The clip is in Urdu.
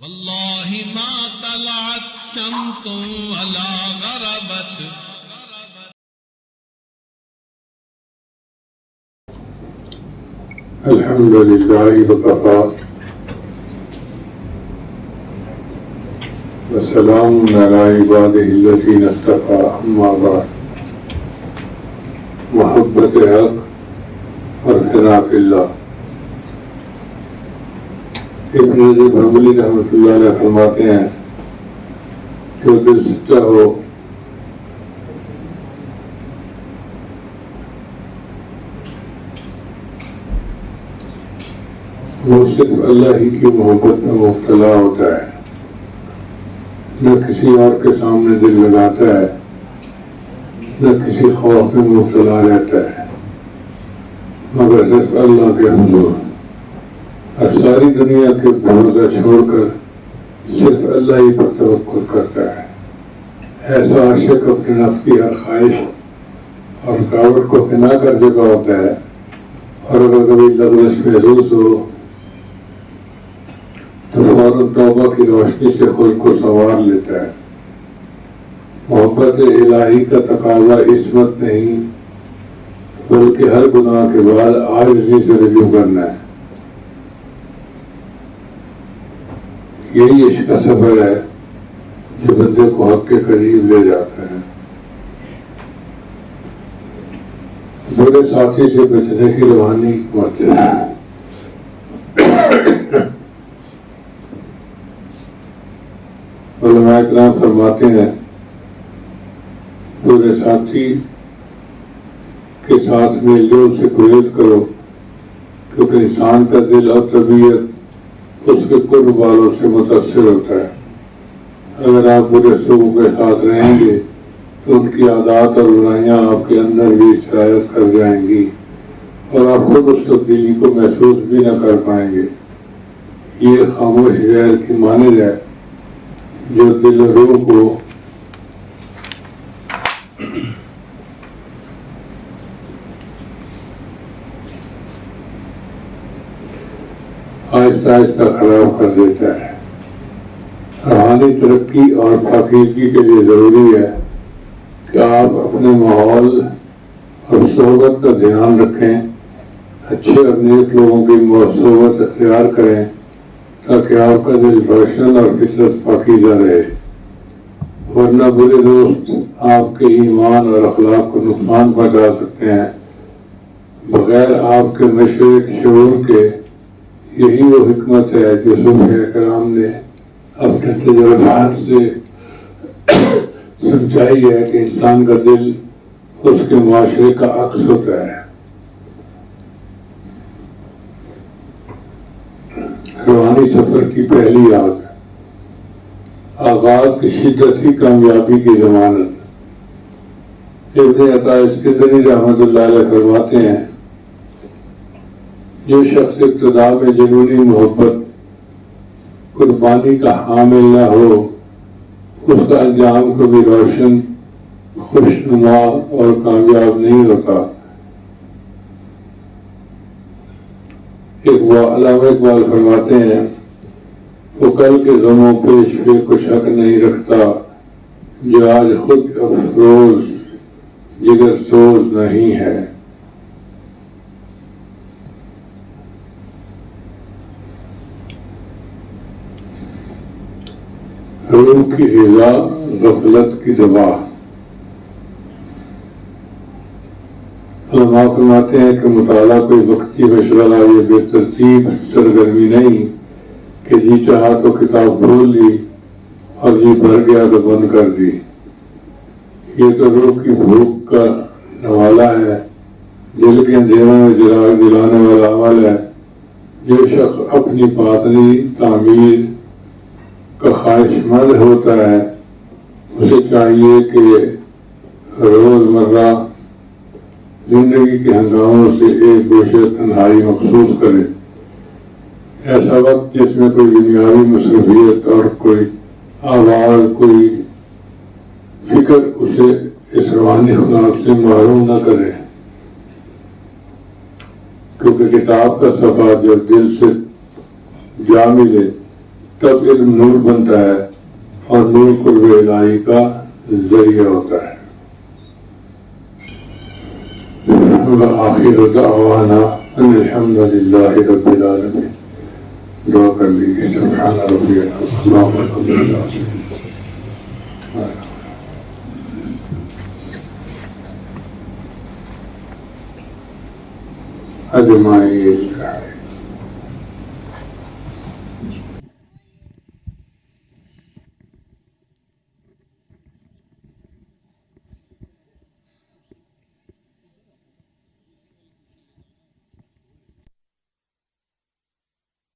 واللہ ما طلعت شمس ولا غربت. الحمد للہ وکفى وسلام علی عبادہ الذین اصطفى. اما بعد، محبت حق اور ثنا فی اللہ. ابن رجب حنبلی رحمۃ اللہ علیہ فرماتے ہیں جو دل سچا ہو وہ صرف اللہ ہی کی محبت میں مبتلا ہوتا ہے، نہ کسی اور کے سامنے دل لگاتا ہے، نہ کسی خوف میں مبتلا رہتا ہے، مگر صرف اللہ کے حضور. اور ساری دنیا کے بھروسہ چھوڑ کر صرف اللہ ہی پر توکل کرتا ہے. ایسا عاشق اپنے نفس کی ہر خواہش اور رکاوٹ کو فنا کر چکا ہوتا ہے، اور اگر کبھی لغزش محسوس ہو تو فوراً توبہ کی روشنی سے خود کو سنوار لیتا ہے. محبت الہی کا تقاضا عصمت نہیں بلکہ ہر گناہ کے بعد عاجزی سے رجوع کرنا ہے. یہی عشق کا سفر ہے جو بندے کو حق کے قریب لے جاتا ہے. برے ساتھی سے بچنے کی روحانی حکمت ہے. علماء اکرام فرماتے ہیں برے ساتھی کے ساتھ میل جول سے گریز کرو، کیونکہ انسان کا دل اور طبیعت اس کے قرب والوں سے متاثر ہوتا ہے. اگر آپ برے سلوک کے ساتھ رہیں گے تو ان کی عادات اور برائیاں آپ کے اندر بھی سرایت کر جائیں گی اور آپ خود اس تبدیلی کو محسوس بھی نہ کر پائیں گے. یہ خاموش غیر کی مانند ہے جو دل و روح کو آہستہ آہستہ خراب کر دیتا ہے. روحانی ترقی اور پاکیزگی کے لیے ضروری ہے کہ آپ اپنے ماحول اور صحبت کا دھیان رکھیں، اچھے اور نیک لوگوں کی صحبت اختیار کریں تاکہ آپ کا دل روشن اور فطرت پاکیزہ رہے. ورنہ برے دوست آپ کے ایمان اور اخلاق کو نقصان پہنچا سکتے ہیں. بغیر آپ کے مشرق شعور کے یہی وہ حکمت ہے جو صوفیاء کرام نے اپنے تجربات سے سمجھائی ہے کہ انسان کا دل اس کے معاشرے کا عکس ہوتا ہے. روحانی سفر کی پہلی یاد، آغاز کی شدت ہی کامیابی کی ضمانت. ابن عطا اسکندری رحمۃ اللہ علیہ فرماتے ہیں جو شخص ابتدا میں جنونی محبت قربانی کا حامل نہ ہو اس کا انجام کبھی روشن، خوشنما اور کامیاب نہیں ہوتا. علامہ اقبال فرماتے ہیں وہ کل کے غموں پیش پہ کچھ حق نہیں رکھتا جو آج خود افروز جگر سوز نہیں ہے. روح کی غذا غفلت کی دوا. علماء فرماتے ہیں کہ مطالعہ کوئی وقتی مشغلہ یہ بے ترتیب سرگرمی نہیں کہ جی چاہا تو کتاب کھول لی اور جی بھر گیا تو بند کر دی. یہ تو روح کی بھوک کا نوالا ہے، دل کے اندھیروں میں چراغ جلانے والا عمل ہے. جو شخص اپنی باطنی تعمیر کا خواہش مند ہوتا ہے اسے چاہیے کہ روزمرہ زندگی کے ہنگاموں سے ایک گوشے تنہائی مخصوص کرے. ایسا وقت جس میں کوئی دنیاوی مصروفیت اور کوئی آواز، کوئی فکر اسے اس روحانی خوراک سے محروم نہ کرے. کیونکہ کتاب کا صفحہ جب دل سے جا ملے تب علم نور بنتا ہے اور نور قرب الہی کا ذریعہ ہوتا ہے. وآخر دعوانا ان الحمد للہ رب العالمین. دعا کر لیجیے. سبحان ربی العظیم. اجمعین.